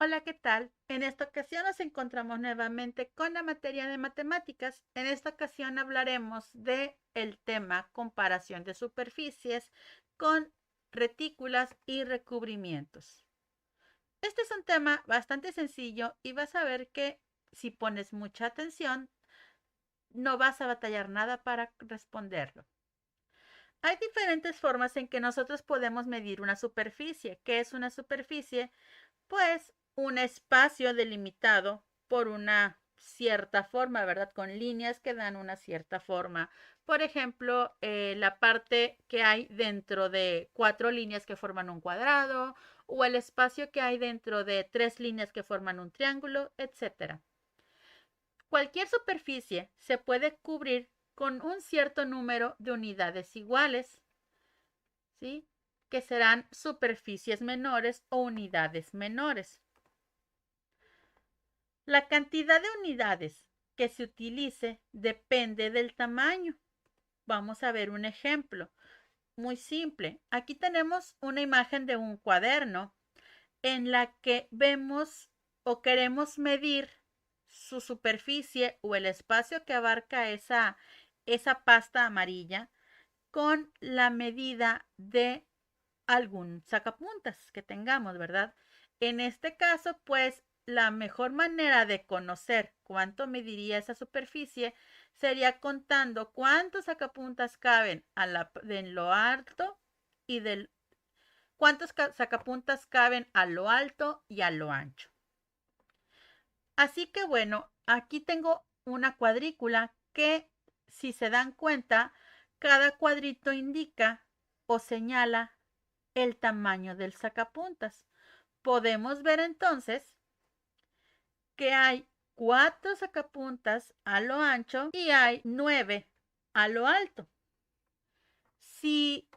Hola, ¿qué tal? En esta ocasión nos encontramos nuevamente con la materia de matemáticas. En esta ocasión hablaremos de el tema comparación de superficies con retículas y recubrimientos. Este es un tema bastante sencillo y vas a ver que si pones mucha atención no vas a batallar nada para responderlo. Hay diferentes formas en que nosotros podemos medir una superficie. ¿Qué es una superficie? Pues un espacio delimitado por una cierta forma, ¿verdad? Con líneas que dan una cierta forma. Por ejemplo, la parte que hay dentro de 4 líneas que forman un cuadrado o el espacio que hay dentro de 3 líneas que forman un triángulo, etcétera. Cualquier superficie se puede cubrir con un cierto número de unidades iguales, ¿sí? Que serán superficies menores o unidades menores. La cantidad de unidades que se utilice depende del tamaño. Vamos a ver un ejemplo muy simple. Aquí tenemos una imagen de un cuaderno en la que vemos o queremos medir su superficie o el espacio que abarca esa pasta amarilla con la medida de algún sacapuntas que tengamos, ¿verdad? En este caso, pues la mejor manera de conocer cuánto mediría esa superficie sería contando cuántos sacapuntas caben en lo alto y del cuántos sacapuntas caben a lo alto y a lo ancho. Así que bueno, aquí tengo una cuadrícula que, si se dan cuenta, cada cuadrito indica o señala el tamaño del sacapuntas. Podemos ver entonces que hay 4 sacapuntas a lo ancho y hay 9 a lo alto. Si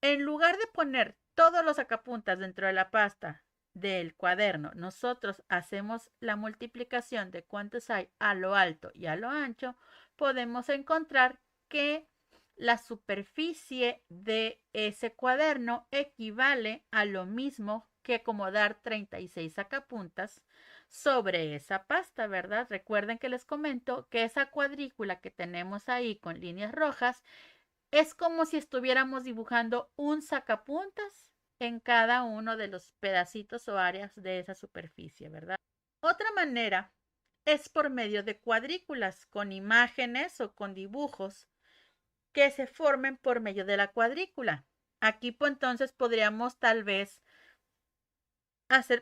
en lugar de poner todos los sacapuntas dentro de la pasta del cuaderno, nosotros hacemos la multiplicación de cuántos hay a lo alto y a lo ancho, podemos encontrar que la superficie de ese cuaderno equivale a lo mismo que acomodar 36 sacapuntas sobre esa pasta, ¿verdad? Recuerden que les comento que esa cuadrícula que tenemos ahí con líneas rojas es como si estuviéramos dibujando un sacapuntas en cada uno de los pedacitos o áreas de esa superficie, ¿verdad? Otra manera es por medio de cuadrículas con imágenes o con dibujos que se formen por medio de la cuadrícula. Aquí pues entonces podríamos tal vez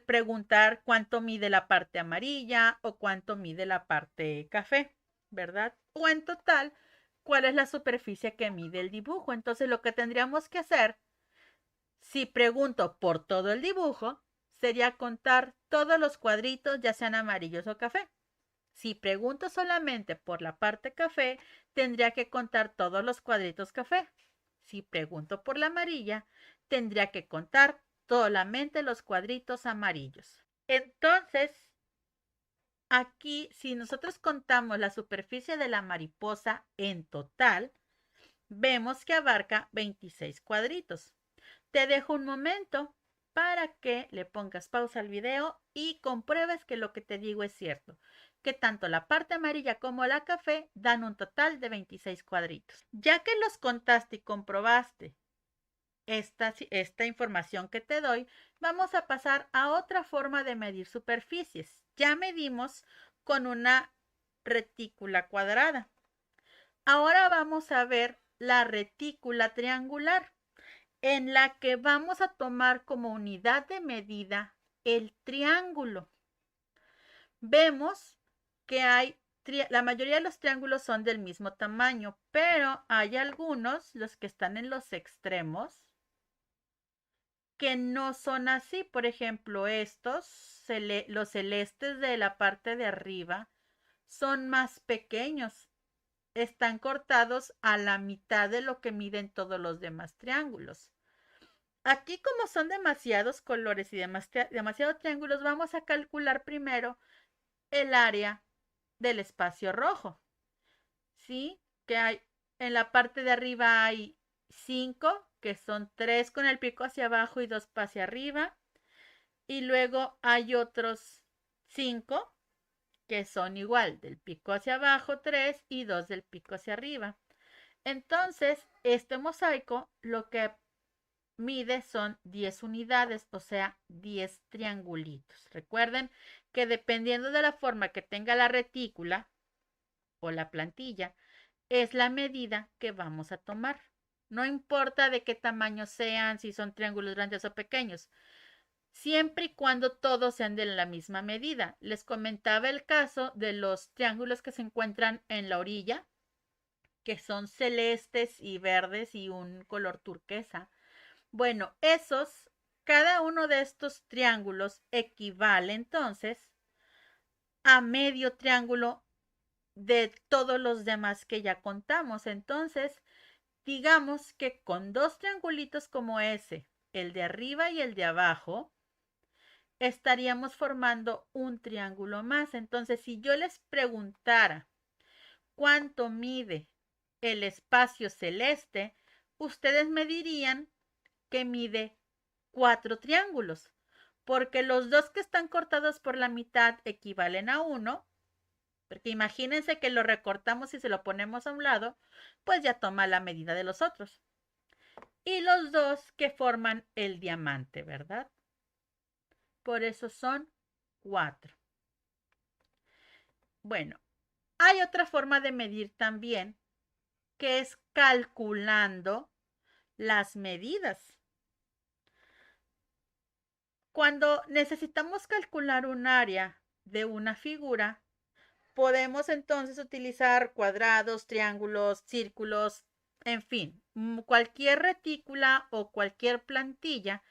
preguntar cuánto mide la parte amarilla o cuánto mide la parte café, ¿verdad? O en total, cuál es la superficie que mide el dibujo. Entonces lo que tendríamos que hacer, si pregunto por todo el dibujo, sería contar todos los cuadritos, ya sean amarillos o café. Si pregunto solamente por la parte café, tendría que contar todos los cuadritos café. Si pregunto por la amarilla, tendría que contar solamente los cuadritos amarillos. Entonces, aquí, si nosotros contamos la superficie de la mariposa en total, vemos que abarca 26 cuadritos. Te dejo un momento para que le pongas pausa al video y compruebes que lo que te digo es cierto, que tanto la parte amarilla como la café dan un total de 26 cuadritos. Ya que los contaste y comprobaste esta información que te doy, vamos a pasar a otra forma de medir superficies. Ya medimos con una retícula cuadrada. Ahora vamos a ver la retícula triangular, en la que vamos a tomar como unidad de medida el triángulo. Vemos que la mayoría de los triángulos son del mismo tamaño, pero hay algunos, los que están en los extremos, que no son así. Por ejemplo, los celestes de la parte de arriba, son más pequeños. Están cortados a la mitad de lo que miden todos los demás triángulos. Aquí, como son demasiados colores y demasiados triángulos, vamos a calcular primero el área del espacio rojo. ¿Sí? Que hay en la parte de arriba hay 5, que son 3 con el pico hacia abajo y 2 hacia arriba. y luego hay otros 5 que son igual, del pico hacia abajo 3 y 2 del pico hacia arriba. Entonces, este mosaico lo que mide son 10 unidades, o sea, 10 triangulitos. Recuerden que dependiendo de la forma que tenga la retícula o la plantilla, es la medida que vamos a tomar. No importa de qué tamaño sean, si son triángulos grandes o pequeños, siempre y cuando todos sean de la misma medida. Les comentaba el caso de los triángulos que se encuentran en la orilla, que son celestes y verdes y un color turquesa. Bueno, cada uno de estos triángulos equivale entonces a medio triángulo de todos los demás que ya contamos. Entonces, digamos que con dos triangulitos como ese, el de arriba y el de abajo, estaríamos formando un triángulo más. Entonces, si yo les preguntara cuánto mide el espacio celeste, ustedes me dirían que mide 4 triángulos, porque los dos que están cortados por la mitad equivalen a 1, porque imagínense que lo recortamos y se lo ponemos a un lado, pues ya toma la medida de los otros. Y los dos que forman el diamante, ¿verdad? Por eso son 4. Bueno, hay otra forma de medir también, que es calculando las medidas. Cuando necesitamos calcular un área de una figura, podemos entonces utilizar cuadrados, triángulos, círculos, en fin, cualquier retícula o cualquier plantilla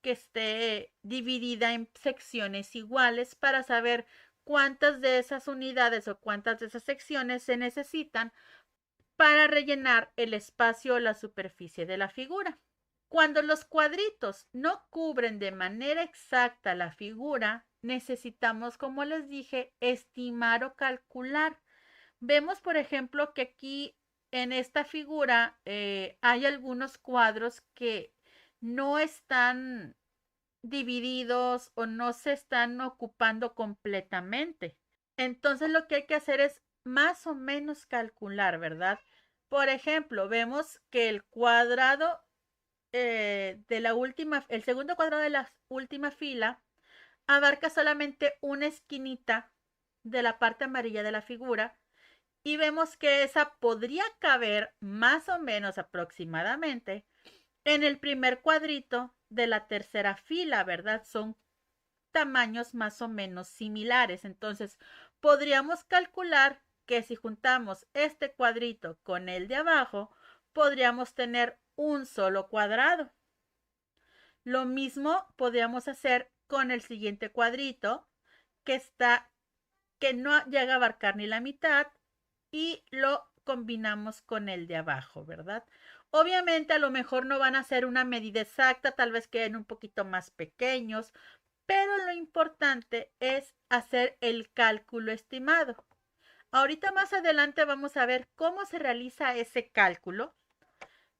que esté dividida en secciones iguales para saber cuántas de esas unidades o cuántas de esas secciones se necesitan para rellenar el espacio o la superficie de la figura. Cuando los cuadritos no cubren de manera exacta la figura, necesitamos, como les dije, estimar o calcular. Vemos, por ejemplo, que aquí en esta figura hay algunos cuadros que no están divididos o no se están ocupando completamente. Entonces lo que hay que hacer es más o menos calcular, ¿verdad? Por ejemplo, vemos que el cuadrado el segundo cuadrado de la última fila abarca solamente una esquinita de la parte amarilla de la figura y vemos que esa podría caber más o menos aproximadamente en el primer cuadrito de la tercera fila, ¿verdad? Son tamaños más o menos similares. Entonces, podríamos calcular que si juntamos este cuadrito con el de abajo, podríamos tener un solo cuadrado. Lo mismo podríamos hacer con el siguiente cuadrito que no llega a abarcar ni la mitad y lo combinamos con el de abajo, ¿verdad? Obviamente a lo mejor no van a ser una medida exacta, tal vez queden un poquito más pequeños, pero lo importante es hacer el cálculo estimado. Ahorita más adelante vamos a ver cómo se realiza ese cálculo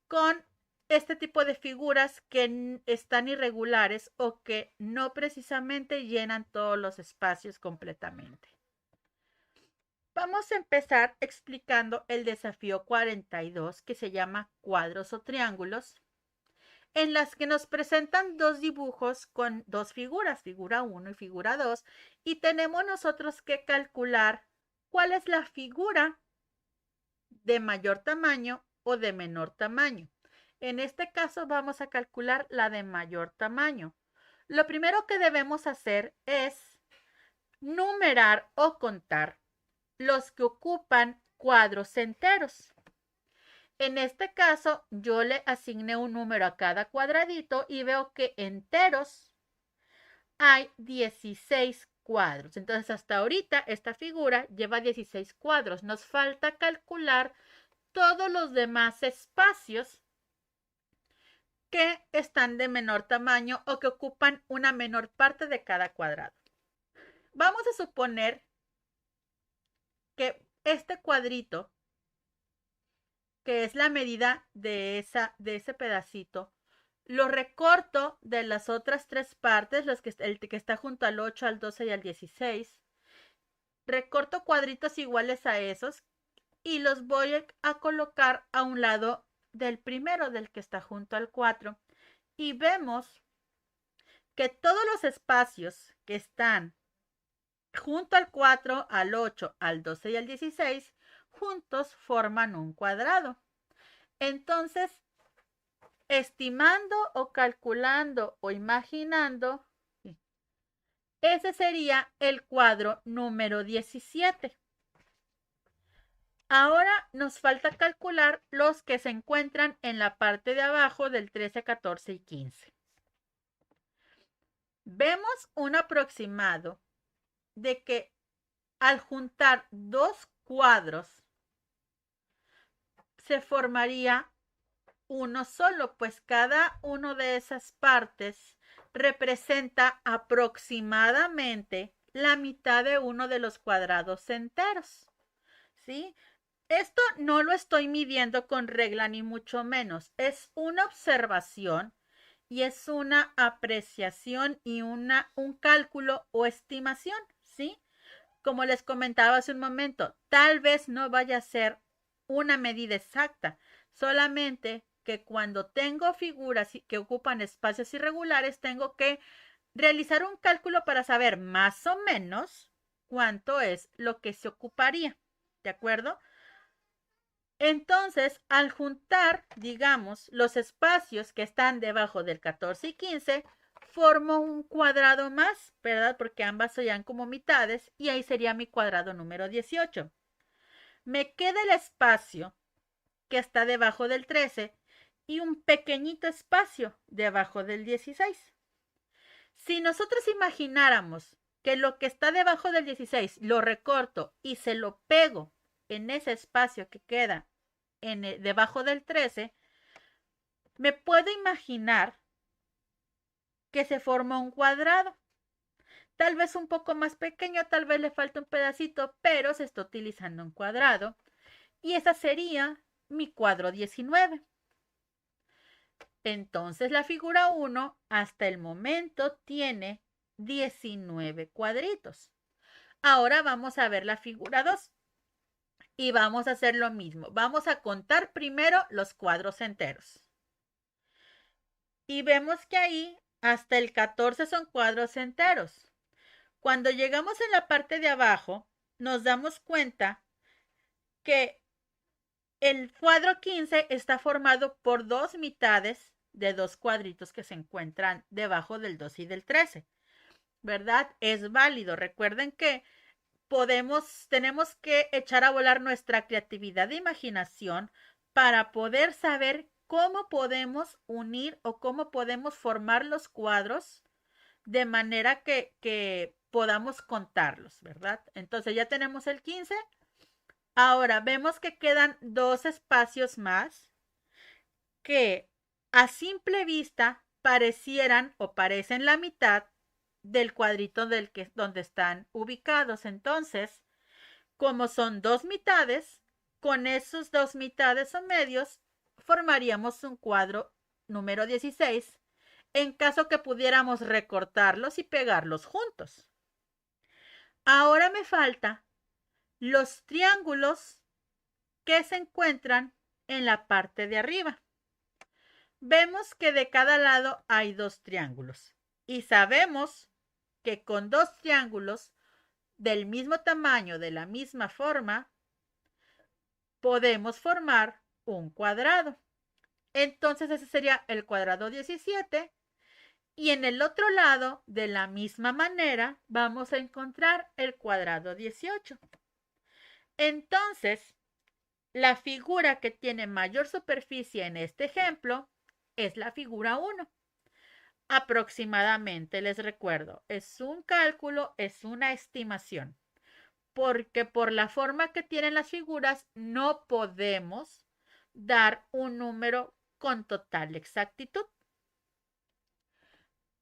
con este tipo de figuras que están irregulares o que no precisamente llenan todos los espacios completamente. Vamos a empezar explicando el desafío 42 que se llama cuadros o triángulos, en las que nos presentan dos dibujos con dos figuras, figura 1 y figura 2, y tenemos nosotros que calcular cuál es la figura de mayor tamaño o de menor tamaño. En este caso vamos a calcular la de mayor tamaño. Lo primero que debemos hacer es numerar o contar los que ocupan cuadros enteros. En este caso, yo le asigné un número a cada cuadradito y veo que enteros hay 16 cuadros. Entonces, hasta ahorita esta figura lleva 16 cuadros. Nos falta calcular todos los demás espacios que están de menor tamaño o que ocupan una menor parte de cada cuadrado. Vamos a suponer que este cuadrito, que es la medida de ese pedacito, lo recorto de las otras tres partes, el que está junto al 8, al 12 y al 16. Recorto cuadritos iguales a esos y los voy a colocar a un lado del primero, del que está junto al 4. Y vemos que todos los espacios que están junto al 4, al 8, al 12 y al 16, juntos forman un cuadrado. Entonces, estimando o calculando o imaginando, ese sería el cuadro número 17. Ahora nos falta calcular los que se encuentran en la parte de abajo del 13, 14 y 15. Vemos un aproximado de que al juntar dos cuadros se formaría uno solo, pues cada uno de esas partes representa aproximadamente la mitad de uno de los cuadrados enteros, ¿sí? Esto no lo estoy midiendo con regla ni mucho menos, es una observación y es una apreciación y un cálculo o estimación, ¿sí? Como les comentaba hace un momento, tal vez no vaya a ser una medida exacta, solamente que cuando tengo figuras que ocupan espacios irregulares, tengo que realizar un cálculo para saber más o menos cuánto es lo que se ocuparía, ¿de acuerdo? Entonces, al juntar, digamos, los espacios que están debajo del 14 y 15, formo un cuadrado más, ¿verdad? Porque ambas serían como mitades y ahí sería mi cuadrado número 18. Me queda el espacio que está debajo del 13 y un pequeñito espacio debajo del 16. Si nosotros imagináramos que lo que está debajo del 16 lo recorto y se lo pego en ese espacio que queda debajo del 13, me puedo imaginar que se forma un cuadrado. Tal vez un poco más pequeño, tal vez le falta un pedacito, pero se está utilizando un cuadrado. Y esa sería mi cuadro 19. Entonces la figura 1 hasta el momento tiene 19 cuadritos. Ahora vamos a ver la figura 2. Y vamos a hacer lo mismo. Vamos a contar primero los cuadros enteros. Y vemos que ahí hasta el 14 son cuadros enteros. Cuando llegamos en la parte de abajo, nos damos cuenta que el cuadro 15 está formado por dos mitades de dos cuadritos que se encuentran debajo del 2 y del 13, ¿verdad? Es válido. Recuerden que tenemos que echar a volar nuestra creatividad e imaginación para poder saber cómo podemos unir o cómo podemos formar los cuadros de manera que podamos contarlos, ¿verdad? Entonces ya tenemos el 15. Ahora vemos que quedan dos espacios más que a simple vista parecieran o parecen la mitad del cuadrito donde están ubicados. Entonces, como son dos mitades, con esos dos mitades o medios formaríamos un cuadro número 16 en caso que pudiéramos recortarlos y pegarlos juntos. Ahora me falta los triángulos que se encuentran en la parte de arriba. Vemos que de cada lado hay dos triángulos y sabemos que con dos triángulos del mismo tamaño, de la misma forma, podemos formar un cuadrado. Entonces ese sería el cuadrado 17 y en el otro lado, de la misma manera, vamos a encontrar el cuadrado 18. Entonces, la figura que tiene mayor superficie en este ejemplo es la figura 1. Aproximadamente, les recuerdo, es un cálculo, es una estimación, porque por la forma que tienen las figuras no podemos dar un número con total exactitud.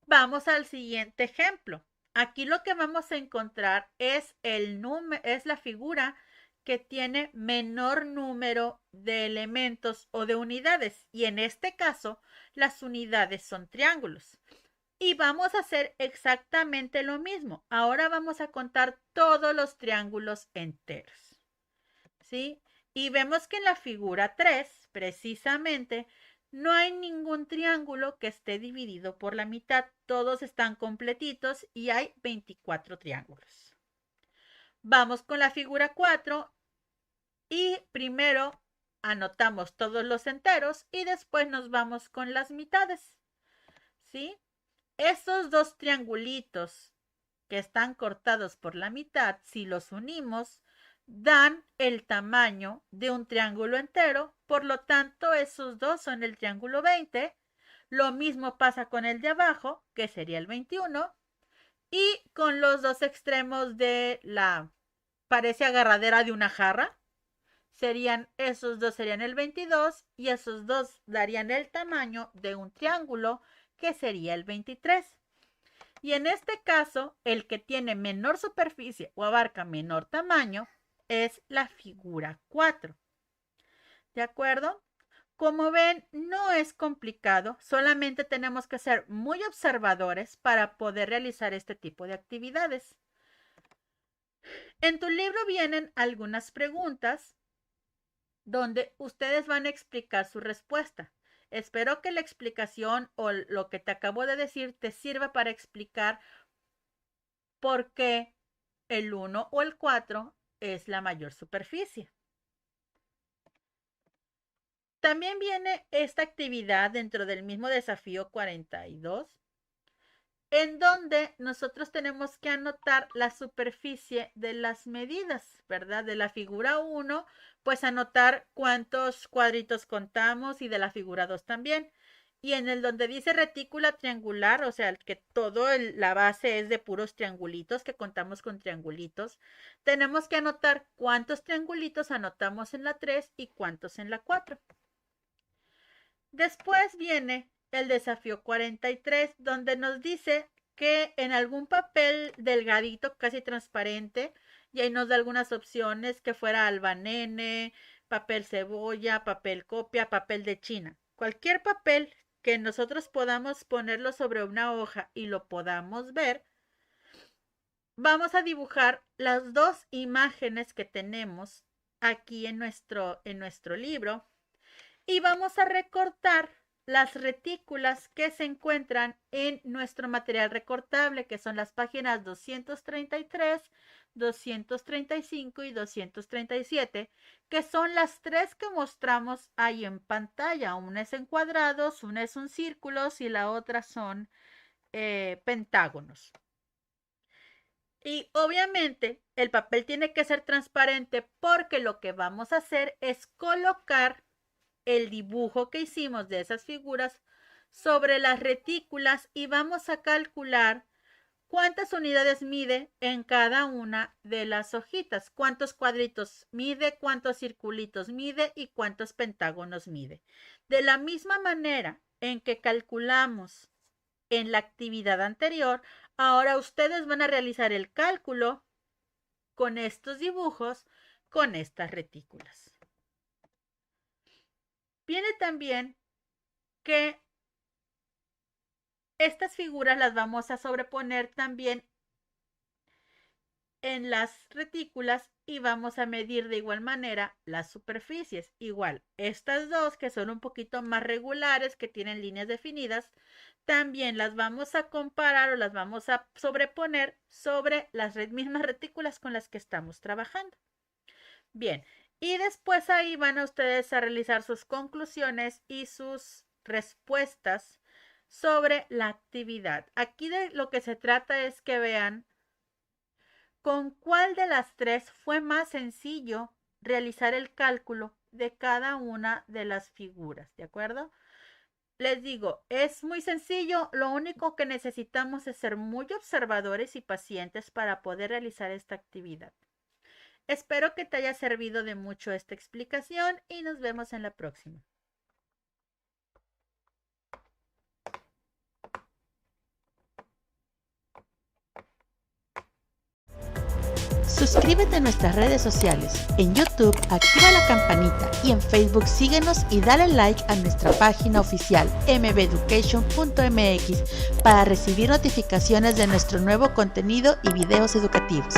Vamos al siguiente ejemplo. Aquí lo que vamos a encontrar es la figura que tiene menor número de elementos o de unidades. Y en este caso, las unidades son triángulos. Y vamos a hacer exactamente lo mismo. Ahora vamos a contar todos los triángulos enteros. ¿Sí? Y vemos que en la figura 3, precisamente, no hay ningún triángulo que esté dividido por la mitad. Todos están completitos y hay 24 triángulos. Vamos con la figura 4 y primero anotamos todos los enteros y después nos vamos con las mitades. ¿Sí? Esos dos triangulitos que están cortados por la mitad, si los unimos, dan el tamaño de un triángulo entero. Por lo tanto, esos dos son el triángulo 20. Lo mismo pasa con el de abajo, que sería el 21. Y con los dos extremos de la, parece agarradera de una jarra, esos dos serían el 22 y esos dos darían el tamaño de un triángulo, que sería el 23. Y en este caso, el que tiene menor superficie o abarca menor tamaño es la figura 4. ¿De acuerdo? Como ven, no es complicado, solamente tenemos que ser muy observadores para poder realizar este tipo de actividades. En tu libro vienen algunas preguntas donde ustedes van a explicar su respuesta. Espero que la explicación o lo que te acabo de decir te sirva para explicar por qué el 1 o el 4 es la mayor superficie. También viene esta actividad dentro del mismo desafío 42, en donde nosotros tenemos que anotar la superficie de las medidas, ¿verdad? De la figura 1, pues anotar cuántos cuadritos contamos y de la figura 2 también. Y en el donde dice retícula triangular, o sea, que la base es de puros triangulitos, que contamos con triangulitos, tenemos que anotar cuántos triangulitos anotamos en la 3 y cuántos en la 4. Después viene el desafío 43, donde nos dice que en algún papel delgadito, casi transparente, y ahí nos da algunas opciones, que fuera albanene, papel cebolla, papel copia, papel de China. Cualquier papel que nosotros podamos ponerlo sobre una hoja y lo podamos ver, vamos a dibujar las dos imágenes que tenemos aquí en nuestro libro y vamos a recortar las retículas que se encuentran en nuestro material recortable, que son las páginas 233, 235 y 237, que son las tres que mostramos ahí en pantalla. Una es en cuadrados, una es un círculo y la otra son pentágonos. Y obviamente el papel tiene que ser transparente porque lo que vamos a hacer es colocar el dibujo que hicimos de esas figuras sobre las retículas y vamos a calcular cuántas unidades mide en cada una de las hojitas, cuántos cuadritos mide, cuántos circulitos mide y cuántos pentágonos mide. De la misma manera en que calculamos en la actividad anterior, ahora ustedes van a realizar el cálculo con estos dibujos, con estas retículas. Viene también que estas figuras las vamos a sobreponer también en las retículas y vamos a medir de igual manera las superficies. Igual, estas dos que son un poquito más regulares, que tienen líneas definidas, también las vamos a comparar o las vamos a sobreponer sobre las mismas retículas con las que estamos trabajando. Bien, y después ahí van a ustedes a realizar sus conclusiones y sus respuestas sobre la actividad. Aquí de lo que se trata es que vean con cuál de las tres fue más sencillo realizar el cálculo de cada una de las figuras, ¿de acuerdo? Les digo, es muy sencillo, lo único que necesitamos es ser muy observadores y pacientes para poder realizar esta actividad. Espero que te haya servido de mucho esta explicación y nos vemos en la próxima. Suscríbete a nuestras redes sociales. En YouTube, activa la campanita y en Facebook síguenos y dale like a nuestra página oficial mbeducation.mx para recibir notificaciones de nuestro nuevo contenido y videos educativos.